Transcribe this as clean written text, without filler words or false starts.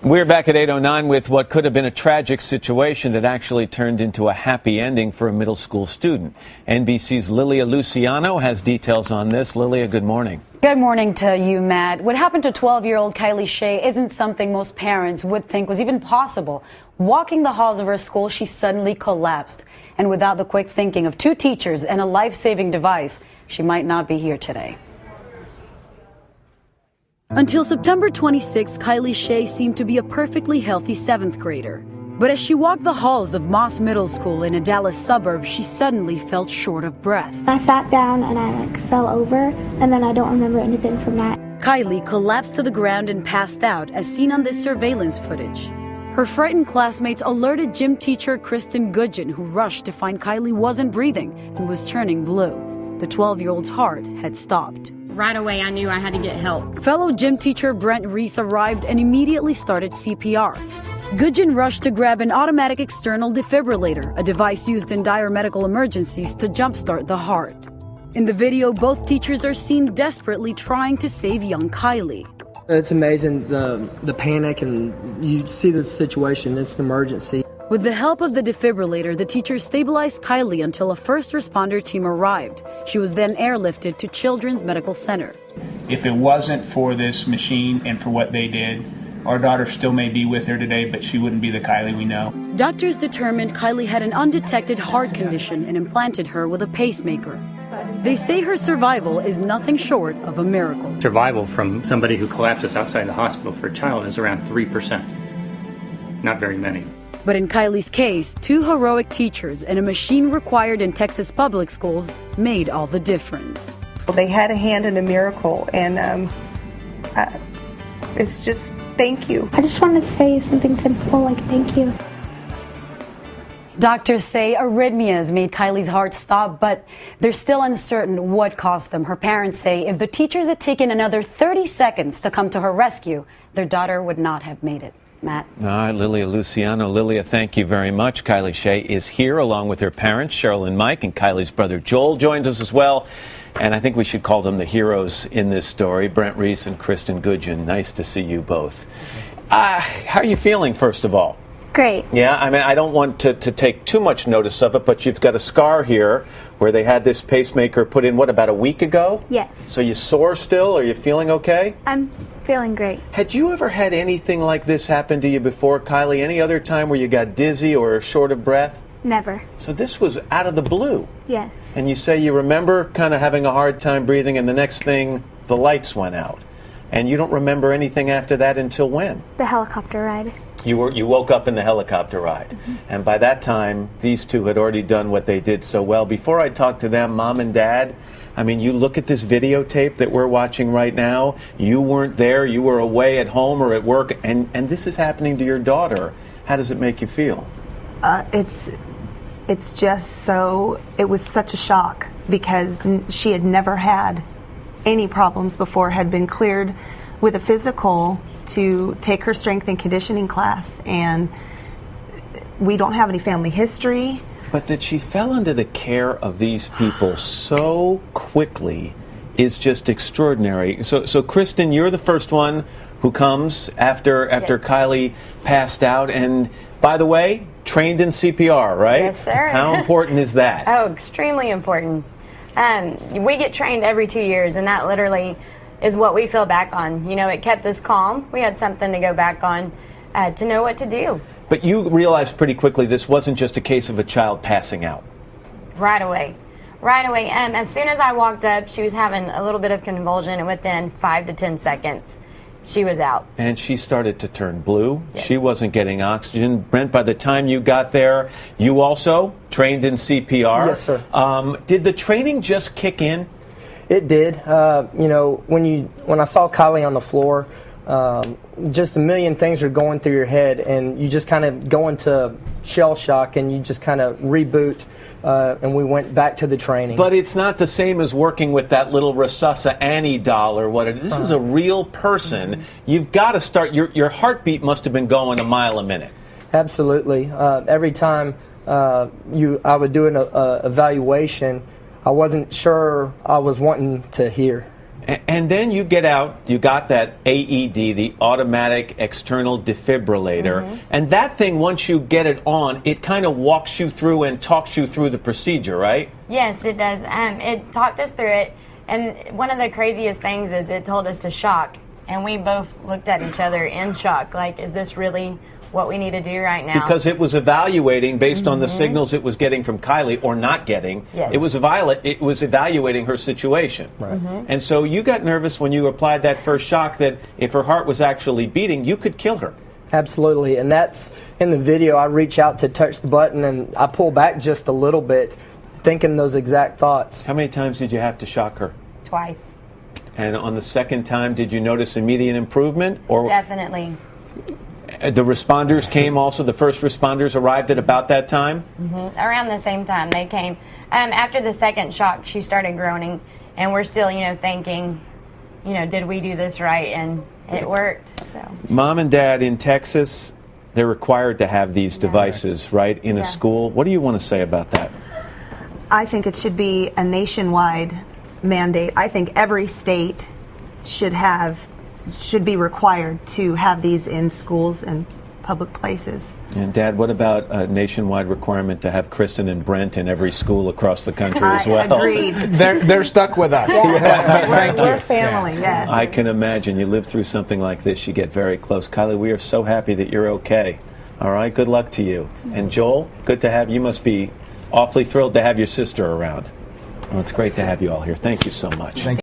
We're back at 8:09 with what could have been a tragic situation that actually turned into a happy ending for a middle school student. NBC's Lilia Luciano has details on this. Lilia, good morning. Good morning to you, Matt. What happened to 12-year-old Kylie Shea isn't something most parents would think was even possible. Walking the halls of her school, she suddenly collapsed. And without the quick thinking of two teachers and a life-saving device, she might not be here today. Until September 26, Kylie Shea seemed to be a perfectly healthy 7th grader. But as she walked the halls of Moss Middle School in a Dallas suburb, she suddenly felt short of breath. I sat down and I fell over, and then I don't remember anything from that. Kylie collapsed to the ground and passed out, as seen on this surveillance footage. Her frightened classmates alerted gym teacher Kristen Goodgen, who rushed to find Kylie wasn't breathing and was turning blue. The 12-year-old's heart had stopped. Right away, I knew I had to get help. Fellow gym teacher Brent Reese arrived and immediately started CPR. Goodgen rushed to grab an automatic external defibrillator, a device used in dire medical emergencies to jumpstart the heart. In the video, both teachers are seen desperately trying to save young Kylie. It's amazing, the panic, and you see the situation. It's an emergency. With the help of the defibrillator, the teachers stabilized Kylie until a first responder team arrived. She was then airlifted to Children's Medical Center. If it wasn't for this machine and for what they did, our daughter still may be with her today, but she wouldn't be the Kylie we know. Doctors determined Kylie had an undetected heart condition and implanted her with a pacemaker. They say her survival is nothing short of a miracle. Survival from somebody who collapses outside the hospital for a child is around 3%. Not very many. But in Kylie's case, two heroic teachers and a machine required in Texas public schools made all the difference. They had a hand in a miracle, and it's just thank you. I just wanted to say something simple like thank you. Doctors say arrhythmias made Kylie's heart stop, but they're still uncertain what caused them. Her parents say if the teachers had taken another 30 seconds to come to her rescue, their daughter would not have made it. Matt. All right, Lilia Luciano. Lilia, thank you very much. Kylie Shea is here along with her parents, Cheryl and Mike, and Kylie's brother Joel joins us as well. And I think we should call them the heroes in this story, Brent Reese and Kristen Goodgen. Nice to see you both. How are you feeling, first of all? Great. Yeah, I mean, I don't want to take too much notice of it, but you've got a scar here where they had this pacemaker put in, what, about a week ago? Yes. So you sore still? Are you feeling okay? I'm feeling great. Had you ever had anything like this happen to you before, Kylie? Any other time where you got dizzy or short of breath? Never. So this was out of the blue? Yes. And you say you remember kind of having a hard time breathing, and the next thing, the lights went out. And you don't remember anything after that until when? The helicopter ride. You woke up in the helicopter ride. Mm-hmm. And by that time, these two had already done what they did so well. Before I talk to them, Mom and Dad, I mean, you look at this videotape that we're watching right now. You weren't there. You were away at home or at work. And this is happening to your daughter. How does it make you feel? It's just so, it was such a shock because she had never had any problems before, had been cleared with a physical to take her strength and conditioning class, and we don't have any family history. But that she fell into the care of these people so quickly is just extraordinary. So Kristen, you're the first one who comes after yes. Kylie passed out, and by the way, trained in CPR, right? Yes, sir. How important is that? Oh, extremely important. We get trained every 2 years, and that literally is what we fell back on. You know, it kept us calm. We had something to go back on to know what to do. But you realized pretty quickly this wasn't just a case of a child passing out. Right away. Right away. As soon as I walked up, she was having a little bit of convulsion, and within 5 to 10 seconds, she was out. And she started to turn blue. Yes. She wasn't getting oxygen. Brent, by the time you got there, you also trained in CPR. Yes, sir. Did the training just kick in? It did. You know, when I saw Kylie on the floor, just a million things are going through your head, and you just kind of go into shell shock, and you just kind of reboot. And we went back to the training. But it's not the same as working with that little Rasasa Annie doll or what. This is a real person. Mm-hmm. You've got to start. Your heartbeat must have been going a mile a minute. Absolutely. Every time I would do an evaluation, I wasn't sure I was wanting to hear. And then you get out, you got that AED, the automatic external defibrillator, and that thing, once you get it on, it kind of walks you through and talks you through the procedure, right? Yes, it does. It talked us through it, and one of the craziest things is it told us to shock, and we both looked at each other in shock, like, is this really what we need to do right now? Because it was evaluating based on the signals it was getting from Kylie, or not getting. Yes. It was evaluating her situation. Right. And so you got nervous when you applied that first shock that if her heart was actually beating, you could kill her. Absolutely, and that's in the video. I reach out to touch the button, and I pull back just a little bit, thinking those exact thoughts. How many times did you have to shock her? Twice. And on the second time, did you notice immediate improvement? Or Definitely. the responders came also, the first responders arrived at about that time? Around the same time they came. After the second shock, she started groaning, and we're still, thinking, did we do this right? And it worked. So. Mom and Dad in Texas, they're required to have these devices, right, in a school. What do you want to say about that? I think it should be a nationwide mandate. I think every state should be required to have these in schools and public places. And Dad, what about a nationwide requirement to have Kristen and Brent in every school across the country as well? Agreed. They're stuck with us. Thank you. We're family, yes. I can imagine. You live through something like this, you get very close. Kylie, we are so happy that you're okay. All right, good luck to you. And Joel, good to have you. You must be awfully thrilled to have your sister around. Well, it's great to have you all here. Thank you so much.